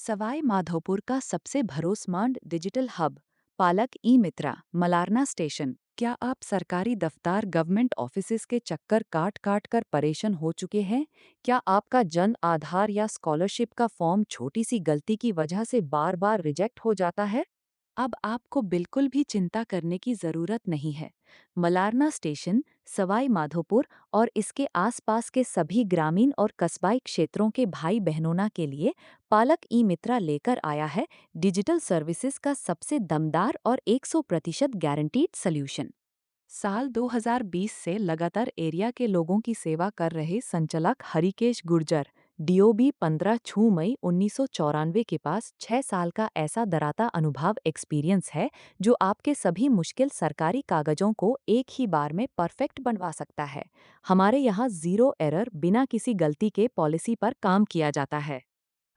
सवाई माधोपुर का सबसे भरोसेमंद डिजिटल हब पालक ई मित्रा मलारना स्टेशन। क्या आप सरकारी दफ्तर गवर्नमेंट ऑफिसेज के चक्कर काट काट कर परेशान हो चुके हैं? क्या आपका जन आधार या स्कॉलरशिप का फॉर्म छोटी सी गलती की वजह से बार बार रिजेक्ट हो जाता है? अब आपको बिल्कुल भी चिंता करने की जरूरत नहीं है। मलारना स्टेशन सवाई माधोपुर और इसके आसपास के सभी ग्रामीण और कस्बाई क्षेत्रों के भाई बहनों के लिए पालक ई मित्रा लेकर आया है डिजिटल सर्विसेज का सबसे दमदार और 100% गारंटीड सॉल्यूशन। साल 2020 से लगातार एरिया के लोगों की सेवा कर रहे संचालक हरिकेश गुर्जर डीओबी 15 मई 1994 के पास 6 साल का ऐसा डराता अनुभव एक्सपीरियंस है जो आपके सभी मुश्किल सरकारी कागजों को एक ही बार में परफेक्ट बनवा सकता है। हमारे यहाँ जीरो एरर बिना किसी गलती के पॉलिसी पर काम किया जाता है।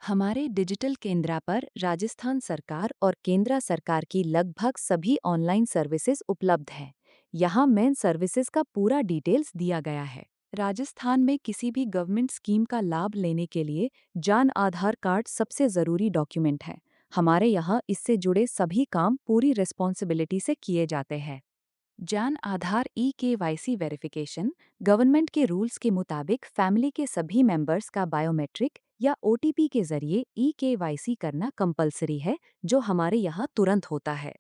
हमारे डिजिटल केंद्र पर राजस्थान सरकार और केंद्र सरकार की लगभग सभी ऑनलाइन सर्विसेज उपलब्ध हैं। यहाँ मेन सर्विसेज का पूरा डिटेल्स दिया गया है। राजस्थान में किसी भी गवर्नमेंट स्कीम का लाभ लेने के लिए जान आधार कार्ड सबसे ज़रूरी डॉक्यूमेंट है। हमारे यहाँ इससे जुड़े सभी काम पूरी रिस्पॉन्सिबिलिटी से किए जाते हैं। जान आधार ई-केवाईसी वेरिफिकेशन गवर्नमेंट के रूल्स के मुताबिक फैमिली के सभी मेंबर्स का बायोमेट्रिक या ओटीपी के जरिए ई-केवाईसी करना कंपलसरी है, जो हमारे यहाँ तुरंत होता है।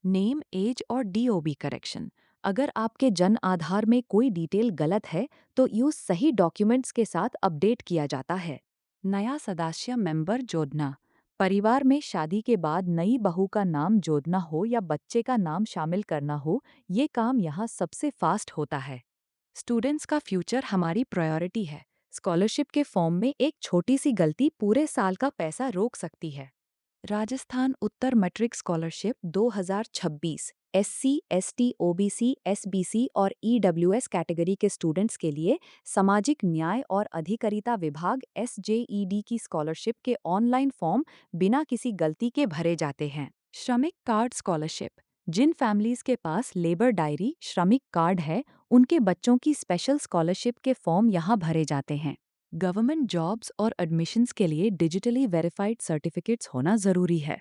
नेम एज और डीओबी करेक्शन अगर आपके जन आधार में कोई डिटेल गलत है तो यूज सही डॉक्यूमेंट्स के साथ अपडेट किया जाता है। नया सदस्य मेंबर जोड़ना परिवार में शादी के बाद नई बहू का नाम जोड़ना हो या बच्चे का नाम शामिल करना हो, ये काम यहाँ सबसे फास्ट होता है। स्टूडेंट्स का फ्यूचर हमारी प्रायोरिटी है। स्कॉलरशिप के फॉर्म में एक छोटी सी गलती पूरे साल का पैसा रोक सकती है। राजस्थान उत्तर matric scholarship 2026 SC, ST, OBC, SBC और ईडब्ल्यूएस कैटेगरी के स्टूडेंट्स के लिए सामाजिक न्याय और अधिकारिता विभाग एसजेईडी की स्कॉलरशिप के ऑनलाइन फॉर्म बिना किसी गलती के भरे जाते हैं। श्रमिक कार्ड स्कॉलरशिप जिन फैमिलीज के पास लेबर डायरी श्रमिक कार्ड है, उनके बच्चों की स्पेशल स्कॉलरशिप के फॉर्म यहाँ भरे जाते हैं। गवर्नमेंट जॉब्स और एडमिशन्स के लिए डिजिटली वेरीफाइड सर्टिफिकेट्स होना जरूरी है।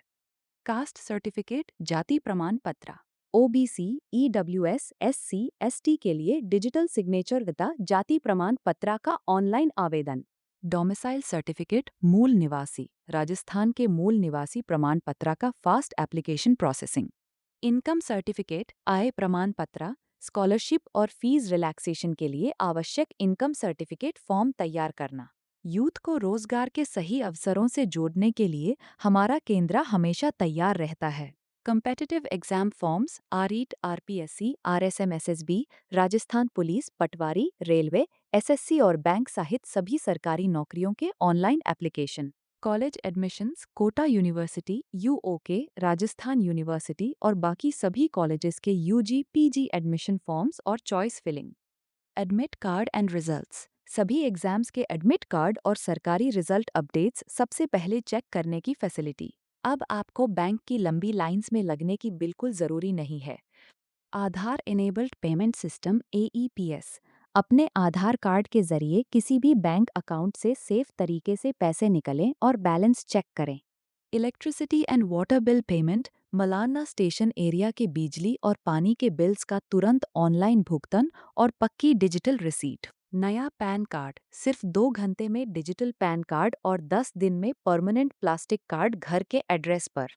कास्ट सर्टिफिकेट जाति प्रमाण पत्र ओबीसी, ईडब्ल्यूएस, एससी, एसटी के लिए डिजिटल सिग्नेचर तथा जाति प्रमाण पत्र का ऑनलाइन आवेदन। डोमिसाइल सर्टिफिकेट मूल निवासी राजस्थान के मूल निवासी प्रमाण पत्र का fast application processing. Income certificate आय प्रमाण पत्र स्कॉलरशिप और फीस रिलैक्सेशन के लिए आवश्यक इनकम सर्टिफिकेट फॉर्म तैयार करना। यूथ को रोजगार के सही अवसरों से जोड़ने के लिए हमारा केंद्र हमेशा तैयार रहता है। Competitive exam forms REET, RPSC, RSMSSB, Rajasthan police, patwari, railway, SSC और बैंक सहित सभी सरकारी नौकरियों के online application. College admissions Kota university, UOK, Rajasthan university और बाकी सभी कॉलेजेस के यूजी, पीजी एडमिशन फॉर्म्स और choice filling. Admit card and results सभी एग्जाम्स के एडमिट कार्ड और सरकारी रिजल्ट अपडेट्स सबसे पहले चेक करने की फैसिलिटी। अब आपको बैंक की लंबी लाइंस में लगने की बिल्कुल ज़रूरी नहीं है। आधार इनेबल्ड पेमेंट सिस्टम एईपीएस अपने आधार कार्ड के जरिए किसी भी बैंक अकाउंट से सेफ तरीके से पैसे निकलें और बैलेंस चेक करें। Electricity and water bill payment Malarna station area के बिजली और पानी के बिल्स का तुरंत ऑनलाइन भुगतान और पक्की डिजिटल रिसीट। नया पैन कार्ड सिर्फ 2 घंटे में डिजिटल पैन कार्ड और 10 दिन में परमानेंट प्लास्टिक कार्ड घर के एड्रेस पर।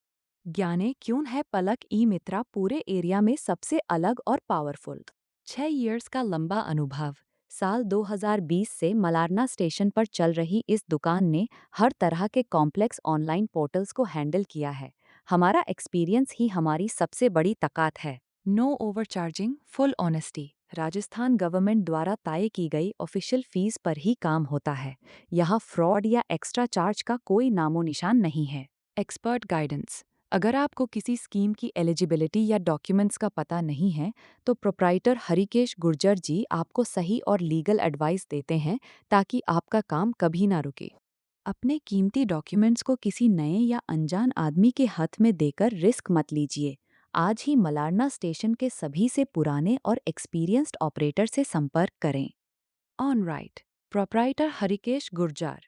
ज्ञाने क्यों है पलक ई मित्रा पूरे एरिया में सबसे अलग और पावरफुल। 6 इयर्स का लंबा अनुभव साल 2020 से मलारना स्टेशन पर चल रही इस दुकान ने हर तरह के कॉम्प्लेक्स ऑनलाइन पोर्टल्स को हैंडल किया है। हमारा एक्सपीरियंस ही हमारी सबसे बड़ी ताकत है। No overcharging, full honesty Rajasthan government द्वारा तय की गई ऑफिशियल फीस पर ही काम होता है। यहाँ फ्रॉड या एक्स्ट्रा चार्ज का कोई नामो निशान नहीं है। एक्सपर्ट गाइडेंस अगर आपको किसी स्कीम की एलिजिबिलिटी या डॉक्यूमेंट्स का पता नहीं है तो प्रोप्राइटर हरिकेश गुर्जर जी आपको सही और लीगल एडवाइस देते हैं ताकि आपका काम कभी ना रुके। अपने कीमती डॉक्यूमेंट्स को किसी नए या अनजान आदमी के हाथ में देकर रिस्क मत लीजिए। आज ही मलारना स्टेशन के सभी से पुराने और एक्सपीरियंस्ड ऑपरेटर से संपर्क करें। On right proprietor Harikesh Gurjar.